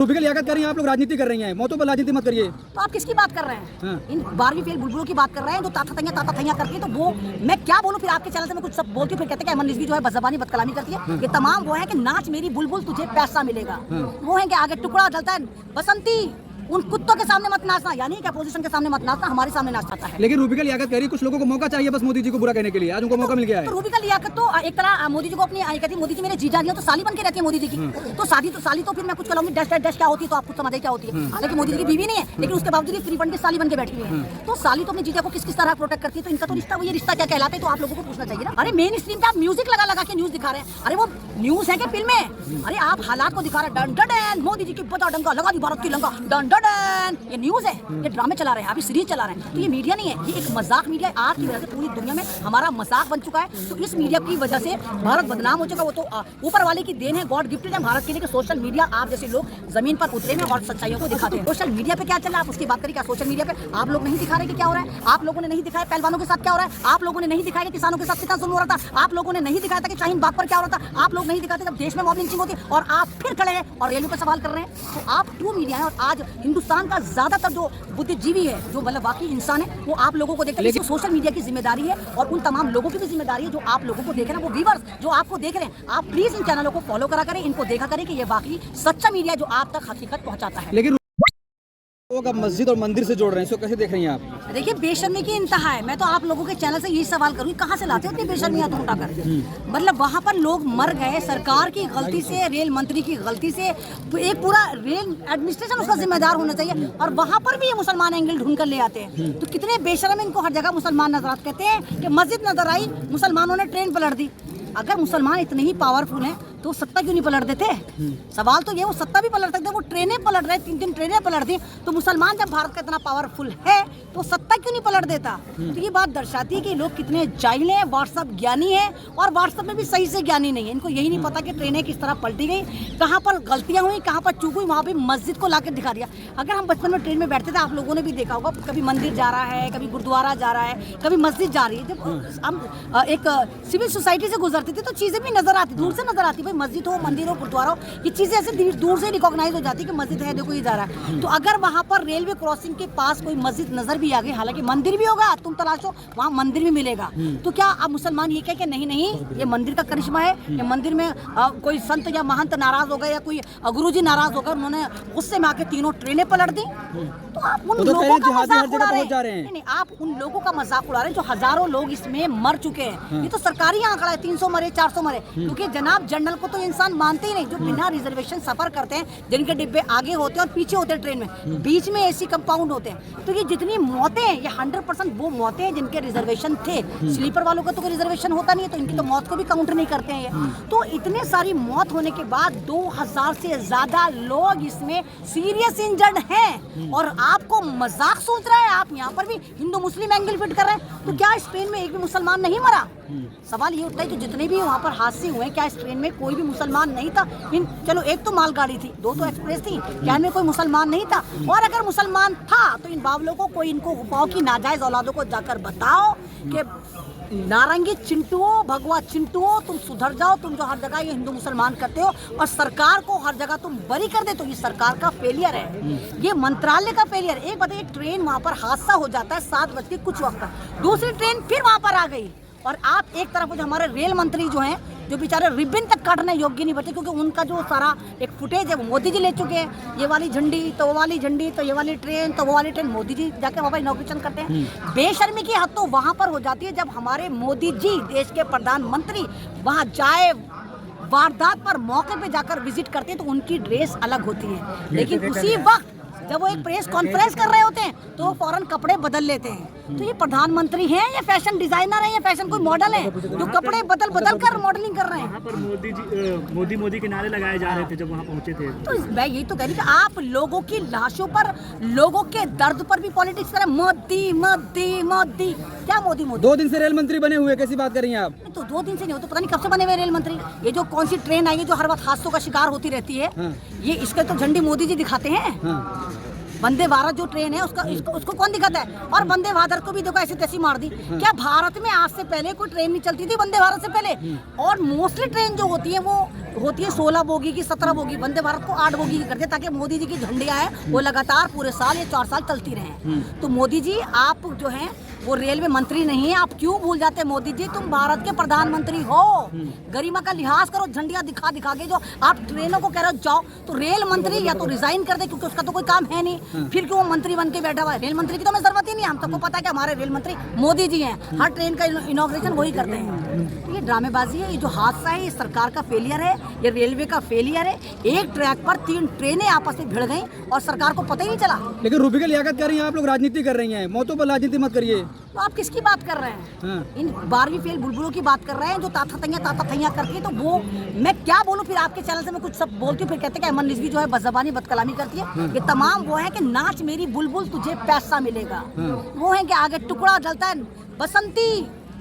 Ruby की लियाकत कर रही हैं आप लोग, राजनीति कर रही हैं, मौतों पर राजनीति मत करिए। तो आप किसकी बात कर रहे हैं? हाँ। इन 12वीं फेल बुलबुलों की बात कर रहे हैं जो ताता थैया करके, तो वो मैं क्या बोलूं? फिर आपके चैनल से मैं कुछ सब बोलती हूँ, फिर कहते हैं कि अमन रिजवी जो है बदज़बानी बदकलामी करती है। ये तमाम वो है कि नाच मेरी बुलबुल तुझे पैसा मिलेगा, वो है कि आगे टुकड़ा डलता है बसंती, उन कुत्तों के सामने मत नाचना, यानी कि अपोजिशन के सामने मत नाचना, हमारे सामने नाच चाहता है। लेकिन रूबी की लियाकत कह रही है कुछ लोगों को मौका चाहिए बस मोदी जी को बुरा कहने के लिए, आज उनको मौका मिल गया है। तो रूबी का लियाकत तो एक तरह मोदी जी को अपनी कहती है, मोदी जी मेरे जीजा नहीं हो तो साली बन के रहती है मोदी जी की। तो साली तो फिर मैं कुछ कहूँगी डैश क्या होती है, तो आप कुछ समझे क्या होती है। हालांकि मोदी जी की बीवी नहीं है, लेकिन उसके बावजूद फ्री फंड की साली बन के बैठी हुई है। तो साली तो अपने जीजा को किस तरह प्रोटेक्ट करती है, तो इनका तो रिश्ता, वो ये रिश्ता क्या कहलाता है, तो आप लोगों को पूछना चाहिए ना। अरे मेन स्ट्रीम पे आप म्यूजिक लगा के न्यूज दिखा रहे हैं, अरे वो न्यूज है क्या फिल्म है? अरे आप हालात को दिखा रहे हैं, डन डन मोदी जी की बता डंका लगा दी भारत की लंका, डन डन ये न्यूज है, ये ड्रामे चला रहे हैं, अभी सीरीज चला रहे हैं। तो ये मीडिया नहीं है, ये एक मजाक मीडिया है। आज की वजह से पूरी दुनिया में हमारा मजाक बन चुका है। तो इस मीडिया की वजह से भारत बदनाम हो चुका। वो तो ऊपर वाले की देन है, गॉड गिफ्टेड है भारत के लिए कि सोशल मीडिया आप जैसे लोग जमीन पर उतरे हैं और सच्चाइयों को दिखाते हैं। सोशल मीडिया पे क्या चल रहा है आप उसकी बात करिए। क्या सोशल मीडिया पे आप लोग नहीं दिखा रहे कि क्या हो रहा है? आप लोगों ने नहीं दिखाया पहलवानों के साथ क्या हो रहा है? आप लोगों ने नहीं दिखाया कि किसानों के साथ कितना जुल्म हो रहा था? आप लोगों ने नहीं दिखाया था कि शाहीन बाग पर क्या हो रहा था? आप लोग नहीं दिखाते जब देश में मॉब लिंचिंग होती है, और आप फिर खड़े हैं और रेलवे पर सवाल कर रहे हैं। तो आप ट्रू मीडिया है, और आज हिंदुस्तान का ज्यादातर जो बुद्धिजीवी है, जो मतलब बाकी इंसान है, वो आप लोगों को देखते हैं। सोशल मीडिया की जिम्मेदारी है और उन तमाम लोगों की भी जिम्मेदारी है जो आप लोगों को देख रहे हैं, वो व्यूअर्स जो आपको देख रहे हैं। आप प्लीज इन चैनलों को फॉलो करा करें, इनको देखा करें कि ये बाकी सच्चा मीडिया जो आप तक हकीकत पहुंचाता है। लेकिन लोग अब मस्जिद और मंदिर से जोड़ रहे हैं, इसको कैसे देख रही हैं आप? देखिए बेशर्मी की इंतहा है। मैं तो आप लोगों के चैनल से यही सवाल करूंगी, कहाँ से लाते हो इतनी बेशर्मियां तुम उठाकर? मतलब वहाँ पर लोग मर गए सरकार की गलती से, रेल मंत्री की गलती से, एक पूरा रेल एडमिनिस्ट्रेशन उसका जिम्मेदार होना चाहिए, और वहाँ पर भी ये मुसलमान एंगल ढूंढ कर ले आते हैं। तो कितने बेशर्म, इनको हर जगह मुसलमान नजर आते। कहते हैं कि मस्जिद नजर आई, मुसलमानों ने ट्रेन पलट दी। अगर मुसलमान इतने ही पावरफुल हैं तो सत्ता क्यों नहीं पलट देते? सवाल तो ये, वो सत्ता भी पलट सकते, वो ट्रेनें पलट रहे, 3 ट्रेनें पलट दी। तो मुसलमान जब भारत का इतना पावरफुल है तो सत्ता क्यों नहीं पलट देता? तो ये बात दर्शाती है कि लोग कितने जाहिल हैं, व्हाट्सएप ज्ञानी है, और व्हाट्सएप में भी सही से ज्ञानी नहीं है। इनको यही नहीं पता कि ट्रेनें किस तरह पलटी गई, कहाँ पर गलतियाँ हुई, कहाँ पर चूक हुई, वहाँ पे मस्जिद को ला दिखा दिया। अगर हम बचपन में ट्रेन में बैठते थे, आप लोगों ने भी देखा होगा, कभी मंदिर जा रहा है, कभी गुरुद्वारा जा रहा है, कभी मस्जिद जा रही है। जब हम एक सिविल सोसाइटी से गुजरते थे तो चीज़ें भी नजर आती, दूर से नजर आती, भाई मस्जिद हो, मंदिर हो, गुरुद्वारा हो, ये चीजें ऐसे दूर से रिकॉग्नाइज हो जाती है कि मस्जिद है, देखो ये जा रहा है। तो अगर वहाँ पर रेलवे क्रॉसिंग के पास कोई मस्जिद नजर भी आ गई, हालांकि मंदिर भी होगा, तुम तलाशो वहाँ मंदिर भी मिलेगा, तो क्या अब मुसलमान ये कहे कि नहीं ये मंदिर का करिश्मा है, ये मंदिर में कोई संत या महंत नाराज हो गए, या कोई गुरुजी नाराज होकर उन्होंने गुस्से में आके 3 ट्रेनें पलट दी? तो आप उन लोगों का मजाक उड़ा रहे हैं। नहीं, आप उन लोगों का मजाक उड़ा रहे हैं जो हजारों लोग इसमें मर चुके हैं। ये तो सरकारी आंकड़ा है, 300 मरे, 400 मरे, क्योंकि जनाब जनरल को तो इंसान मानते ही नहीं, जो बिना रिजर्वेशन सफर करते हैं, जिनके डिब्बे आगे होते हैं और पीछे होते हैं ट्रेन में, बीच में एसी कंपाउंड होते हैं। तो ये जितनी मौतें हैं, ये 100% वो मौतें हैं जिनके रिजर्वेशन थे। स्लीपर वालों का तो कोई रिजर्वेशन होता नहीं है, तो इनकी तो मौत को भी काउंट नहीं करते हैं ये। तो इतने सारी मौत होने के बाद 2000 से ज्यादा लोग इसमें सीरियस इंजर्ड हैं, और आपको मजाक सोच रहा है। आप यहाँ पर भी हिंदू मुस्लिम एंगल फिट कर रहे हैं। तो क्या इस ट्रेन में एक भी मुसलमान नहीं मरा? सवाल ये उठता है कि जितने भी वहाँ पर हादसे हुए, क्या इस ट्रेन में कोई भी मुसलमान नहीं था? चलो एक तो मालगाड़ी थी, 2 तो एक्सप्रेस थी, क्या इनमें कोई मुसलमान नहीं था? और अगर मुसलमान था तो इन बावलों को, कोई इनको उपाओं की नाजायज औलादों को जाकर बताओ कि नारंगी चिंटुओं, भगवा चिंटुओं, तुम सुधर जाओ। तुम जो हर जगह ये हिंदू मुसलमान करते हो और सरकार को हर जगह तुम बरी कर दे, तो ये सरकार का फेलियर है, ये मंत्रालय का फेलियर। एक बताइए, ट्रेन वहाँ पर हादसा हो जाता है 7 बज के कुछ वक्त, दूसरी ट्रेन फिर वहाँ पर आ गई, और आप एक तरफ जो हमारे रेल मंत्री जो हैं, जो बेचारे रिबन तक काटने योग्य नहीं बचे, क्योंकि उनका जो सारा एक फुटेज है वो मोदी जी ले चुके हैं। ये वाली झंडी तो वो वाली झंडी, तो ये वाली ट्रेन तो वो वाली ट्रेन, मोदी जी जाके वहाँ पर इनॉग्रेशन करते हैं। बेशर्मी की हद तो वहाँ पर हो जाती है जब हमारे मोदी जी, देश के प्रधानमंत्री, वहाँ जाए, वारदात पर मौके पे जाकर विजिट करते हैं, तो उनकी ड्रेस अलग होती है। लेकिन उसी वक्त जब वो एक प्रेस कॉन्फ्रेंस कर रहे होते हैं तो वो फौरन कपड़े बदल लेते हैं। तो ये प्रधानमंत्री हैं, ये फैशन डिजाइनर हैं, ये फैशन कोई मॉडल है जो कपड़े बदल कर मॉडलिंग कर रहे हैं? यहाँ पर मोदी के नारे लगाए जा रहे थे जब वहाँ पहुँचे थे। तो मैं यही तो कह रही कि आप लोगों की लाशों पर, लोगों के दर्द पर भी पॉलिटिक्स करें। मोदी मोदी मोदी, क्या मोदी मोदी? 2 दिन से रेल मंत्री बने हुए, कैसी बात कर रही हैं आप? तो 2 दिन से नहीं हो तो पता नहीं कब से बने हुए रेल मंत्री। ये जो कौन सी ट्रेन आई है जो हर वक्त हादसों का शिकार होती रहती है, ये इसके तो झंडी मोदी जी दिखाते हैं। वंदे भारत जो ट्रेन है उसको कौन दिखाता है? और वंदे भारत को भी देखो ऐसी तैसी मार दी। क्या भारत में आज से पहले कोई ट्रेन नहीं चलती थी वंदे भारत से पहले? और मोस्टली ट्रेन जो होती है वो होती है 16 बोगी की, 17 बोगी, वंदे भारत को 8 बोगी की करते ताकि मोदी जी की झंडियाँ है वो लगातार पूरे साल या 4 साल चलती रहे। तो मोदी जी आप जो हैं वो रेलवे मंत्री नहीं है, आप क्यों भूल जाते हैं? मोदी जी तुम भारत के प्रधानमंत्री हो, गरिमा का लिहाज करो। झंडियाँ दिखा दिखा के जो आप ट्रेनों को कह रहे हो जाओ, तो रेल मंत्री या तो रिजाइन कर दे क्योंकि उसका तो कोई काम है नहीं, फिर क्यों मंत्री बन के बैठा हुआ है? रेल मंत्री की तो हमें जरूरत ही नहीं, हम सबको पता है कि हमारे रेल मंत्री मोदी जी हैं, हर ट्रेन का इनॉग्रेशन वही करते हैं। तो ये ड्रामेबाजी है, ये जो हादसा है ये सरकार का फेलियर है, ये रेलवे का फेलियर है। एक ट्रैक पर 3 ट्रेनें आपस में भिड़ गई और सरकार को पता ही नहीं चला। लेकिन रूबिका लियाकत कह रही हैं आप लोग राजनीति कर रही हैं, मौतों पर राजनीति मत करिए। तो आप किसकी बात कर रहे हैं? इन 12वीं फेल बुलबुलों की बात कर रहे हैं जो ताता थैया करके। तो वो मैं क्या बोलूं, फिर आपके चैनल से मैं कुछ सब बोलती हूँ, फिर कहते हैं कि अमन रिजवी जो है बदजबानी बदकलामी करती है। ये तमाम वो है कि नाच मेरी बुलबुल तुझे पैसा मिलेगा, वो है कि आगे टुकड़ा जलता है बसंती,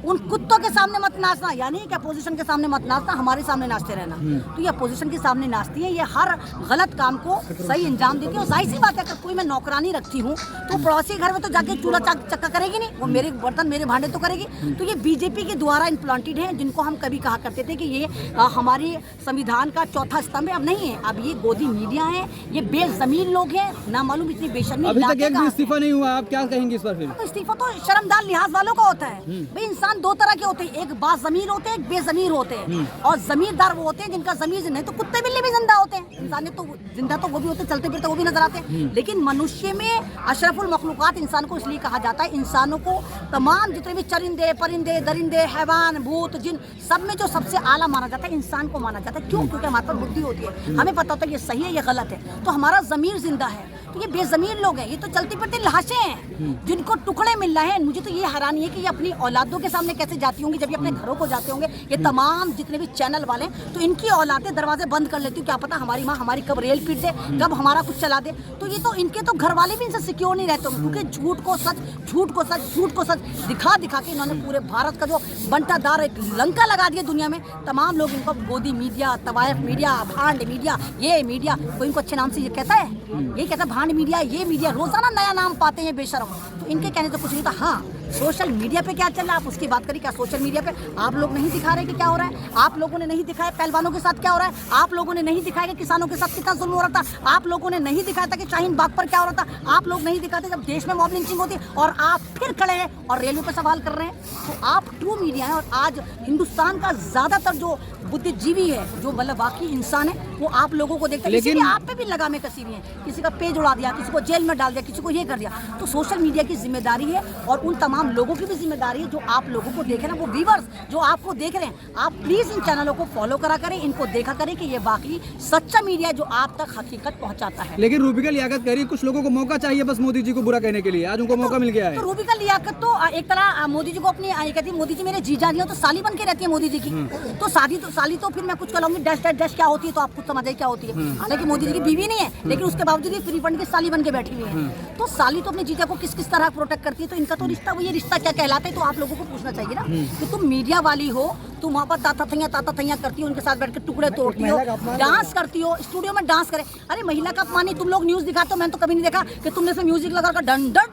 उन कुत्तों के सामने मत नाचना, यानी कि अपोजिशन के सामने मत नाचना, हमारे सामने नाचते रहना। तो ये अपोजिशन के सामने नाचती है, ये हर गलत काम को सही अंजाम देती है। और जाहिर सी बात है, अगर कोई मैं नौकरानी रखती हूँ तो पड़ोसी घर में तो जाके चूल्हा चक्का करेगी नहीं, वो मेरे बर्तन मेरे भांडे तो करेगी। तो ये बीजेपी के द्वारा इम्प्लांटेड है, जिनको हम कभी कहा करते थे कि ये हमारे संविधान का चौथा स्तंभ है, अब नहीं है। अब ये गोदी मीडिया है, ये बेजमीन लोग हैं, ना मालूम इतनी बेशर्मी। अभी तक एक भी इस्तीफा नहीं हुआ, आप क्या कहेंगे इस पर? फिर तो इस्तीफा तो शर्मदार लिहाज वालों का होता है भाई। इंसान 2 तरह के होते हैं, एक बाज़मीर होते हैं, एक बेज़मीर होते हैं। और जमीरदार वो होते हैं जिनका जमीर नहीं, तो कुत्ते बिल्ली भी जिंदा होते हैं। इंसान तो जिंदा तो वो भी होते हैं, चलते फिरते वो भी नजर आते हैं। लेकिन मनुष्य में अशरफुल मखलूकात इंसान को इसलिए कहा जाता है, इंसानों को तमाम जितने भी चरिंदे परिंदे दरिंदे हैवान भूत जिन सब में जो सबसे आला माना जाता है इंसान को माना जाता है। क्यों? क्योंकि हमारे पास बुद्धि होती है, हमें पता होता है ये सही है ये गलत है, तो हमारा जमीर जिंदा है। तो ये बेजमीर लोग हैं, ये तो चलती फिरती लाशें हैं जिनको टुकड़े मिल रहे हैं। मुझे तो ये हैरानी है कि ये अपनी औलादों के सामने कैसे जाती होंगी, जब ये अपने घरों को जाते होंगे। ये तमाम जितने भी चैनल वाले, तो इनकी औलादें दरवाजे बंद कर लेती हूँ, क्या पता हमारी माँ हमारी कब रेल पीट दे, कब हमारा कुछ चला दे। तो ये तो इनके तो घर वाले भी इनसे सिक्योर नहीं रहते होंगे, क्योंकि झूठ को सच, झूठ को सच, झूठ को सच दिखा दिखा के इन्होंने पूरे भारत का जो बंटादार एक लंका लगा दिया दुनिया में। तमाम लोग इनको गोदी मीडिया, तवायफ मीडिया, भांड मीडिया, ये मीडिया, कोई इनको अच्छे नाम से ये कहता है, ये कहता है भांड मीडिया, ये मीडिया, रोजाना नया नाम पाते हैं बेशरम। तो इनके कहने तो कुछ नहीं था। हाँ, सोशल मीडिया पे क्या चल रहा है आप उसकी बात करिए। क्या सोशल मीडिया पे आप लोग नहीं दिखा रहे कि क्या हो रहा है? आप लोगों ने नहीं दिखाया पहलवानों के साथ क्या हो रहा है? आप लोगों ने नहीं दिखाया कि किसानों के साथ कितना जुल्म हो रहा था? आप लोगों ने नहीं दिखाया था कि शाहीन बाग पर क्या हो रहा था? आप लोग नहीं दिखाते जब देश में मॉब लिंचिंग होती है, और आप फिर खड़े हैं और रेलवे पे सवाल कर रहे हैं। तो आप ट्रू मीडिया है, और आज हिंदुस्तान का ज्यादातर जो बुद्धिजीवी है, जो मतलब बाकी इंसान है, वो आप लोगों को देखते हैं। लेकिन आप पे भी लगामे कसी हुई है, किसी का पेज उड़ा दिया, किसी को जेल में डाल दिया, किसी को ये कर दिया। तो सोशल मीडिया की जिम्मेदारी है, और उन तमाम लोगों की भी जिम्मेदारी है जो आप लोगों को देख रहे हैं, वो व्यूअर्स जो आपको देख रहे हैं। आप प्लीज इन चैनलों को फॉलो करा करें, इनको देखा करें कि ये बाकी सच्चा मीडिया जो आप तक हकीकत पहुंचाता है। लेकिन रूबिका लियाकत कह रही है कुछ लोगों को मौका चाहिए बस मोदी जी को बुरा कहने के लिए, आज उनको मौका मिल गया है। तो रूबिका लियाकत तो एक तरह मोदी जी को अपनी कहती है, मोदी जी मेरे जीजा जी हो, तो साली बन के रहती है मोदी जी की। तो साली तो फिर मैं कुछ कहूँगी डैश डैश डैश क्या होती है, तो आप खुद समझ क्या होती है। हालांकि मोदी जी की बीवी नहीं है, लेकिन उसके बावजूद भी फ्री फंड की साली बन के बैठी हुई है। तो साली तो अपने जीजा को किस किस तरह प्रोटेक्ट करती है, तो इनका तो रिश्ता वो ये रिश्ता क्या कहलाता है, तो आप लोगों को पूछना चाहिए ना कि तुम मीडिया वाली हो, तुम वहाँ पर ताता थैया करती हो, उनके साथ बैठ के टुकड़े तोड़ती हो, डांस करती हो, स्टूडियो में डांस करे। अरे महिला का अपमान नहीं, तुम लोग न्यूज दिखाते हो, मैंने तो कभी नहीं देखा कि तुमने इसमें म्यूजिक लगा कर डन डन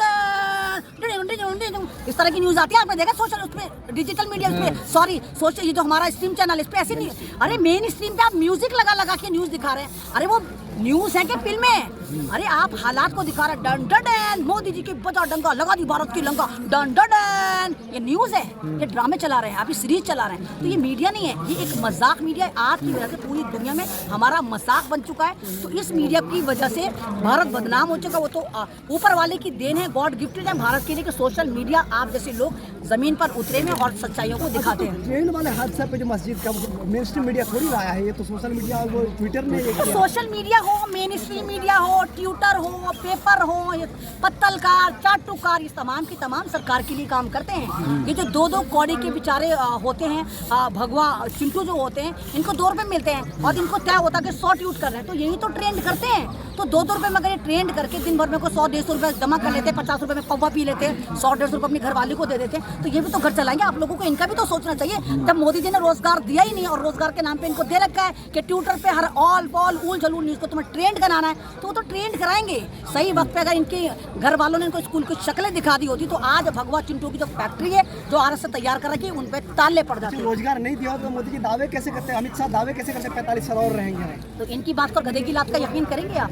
इस तरह की न्यूज आती है। आपने देखा सोशल उसमें डिजिटल मीडिया उसमें, सॉरी सोशल ये जो हमारा स्ट्रीम चैनल इस पे ऐसे नहीं। अरे मेन स्ट्रीम पे आप म्यूजिक लगा के न्यूज दिखा रहे हैं। अरे वो न्यूज है कि फिल्में? अरे आप हालात को दिखा रहे हैं, डन डन मोदी जी की बजा डंका लगा दी भारत की लंका, डन डन। ये न्यूज है, ये ड्रामे चला रहे हैं, आप सीरीज चला रहे हैं। तो ये मीडिया नहीं है, ये एक मजाक मीडिया है। आज की वजह से पूरी दुनिया में हमारा मजाक बन चुका है। तो इस मीडिया की वजह से भारत बदनाम हो चुका। वो तो ऊपर वाले की देन है, गॉड गिफ्टेड है भारत के लिए कि सोशल मीडिया आप जैसे लोग जमीन पर उतरे में और सच्चाइयों को दिखाते हैं। ट्रेन वाले हादसे पे जो मस्जिद का मेन स्ट्रीम मीडिया थोड़ी लाया है, ये तो सोशल मीडिया वो ट्विटर ने सोशल मीडिया हो, मेन स्ट्रीम मीडिया हो, ट्विटर हो, पेपर हो, पत्तलकार, चाटुकार, ये तमाम की तमाम सरकार के लिए काम करते हैं। ये जो 2-2 कौड़ी के बेचारे होते हैं, भगवा चिंटू जो होते हैं, इनको 2 रुपए मिलते हैं और इनको क्या होता है कि 100 ट्वीट कर रहे हैं। तो यही तो ट्रेंड करते हैं। तो 2-2 रुपए में अगर ये ट्रेंड करके दिन भर में को 100-150 रुपए जमा कर लेते हैं, 50 रुपए में पौवा पी लेते हैं, 100-150 रुपए अपने घर वाले को दे देते हैं, तो ये भी तो घर चलाएंगे। आप लोगों को इनका भी तो सोचना चाहिए। जब मोदी जी ने रोजगार दिया ही नहीं और रोजगार के नाम पे इनको दे रखा है कि ट्विटर पे हर ऑल बॉल ऊल जलूल न्यूज को तुम्हें ट्रेंड कराना है, तो वो तो ट्रेंड कराएंगे सही वक्त पे। अगर इनके घर वालों ने इनको स्कूल की शक्लें दिखा दी होती तो आज भगवा चिंटू की जो फैक्ट्री है जो आरएस से तैयार कर रखी है उन पे ताले पड़ जाते। रोजगार नहीं दिया तो मोदी जी दावे कैसे करते हैं, अमित शाह दावे कैसे करते हैं 45 साल और रहेंगे? तो इनकी बात पर गधे की लात का यकीन करेंगे आप?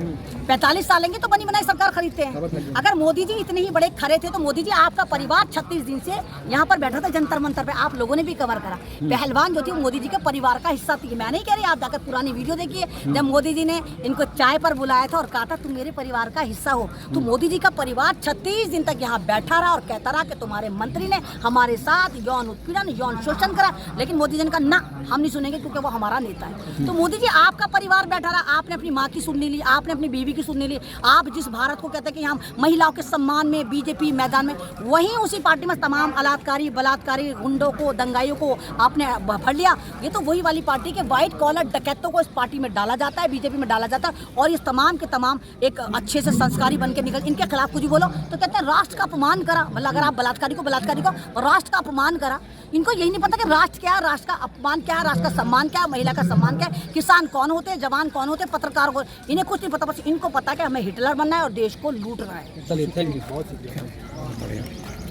45 साल लेंगे तो बनी बनाई सरकार खरीदते हैं। अगर मोदी जी इतने ही बड़े खरे थे तो मोदी जी आपका परिवार 36 दिन से यहाँ पर बैठा था जंतर मंतर पे, आप लोगों ने भी कवर करा। पहलवान जो थी मोदी जी के परिवार का हिस्सा थी। मैं नहीं कह रही, आप जाकर पुरानी वीडियो देखिए जब मोदी जी ने इनको चाय पर बुलाया था और कहा था तुम मेरे परिवार का हिस्सा हो। तो मोदी जी का परिवार 36 दिन तक यहाँ बैठा रहा और कहता रहा कि तुम्हारे मंत्री ने हमारे साथ यौन उत्पीड़न यौन शोषण करा, लेकिन मोदी जी ने कहा ना हम नहीं सुनेंगे क्योंकि वो हमारा नेता है। तो मोदी जी आपका परिवार बैठा रहा, आपने अपनी माँ की सुननी ली, आपने अपनी बीवी की सुननी ली। आप जिस भारत को कहते हैं कि हम महिलाओं के सम्मान में बीजेपी मैदान में, वहीं उसी पार्टी में तमाम अलात्कारी बलात्कारी गुंडों को दंगाइयों को आपने भर लिया। ये तो वही वाली पार्टी के व्हाइट कॉलर डकैतों को इस पार्टी में डाला जाता है, बीजेपी में डाला जाता है और ये तमाम के तमाम एक अच्छे से संस्कारी बन के निकल इनके खिलाफ कुछ भी बोलो तो कहते हैं राष्ट्र का अपमान करा। मतलब अगर आप बलात्कारी को राष्ट्र का अपमान करा, इनको यही नहीं पता कि राष्ट्र क्या है, राष्ट्र का अपमान क्या है, राष्ट्र का सम्मान क्या है, महिला का सम्मान क्या है, किसान कौन होते हैं, जवान कौन होते हैं, पत्रकार को इन्हें कुछ नहीं पता। बस इनको पता है कि हमें हिटलर बनना है और देश को लूटना है। चलिए, थैंक यू, बहुत शुक्रिया।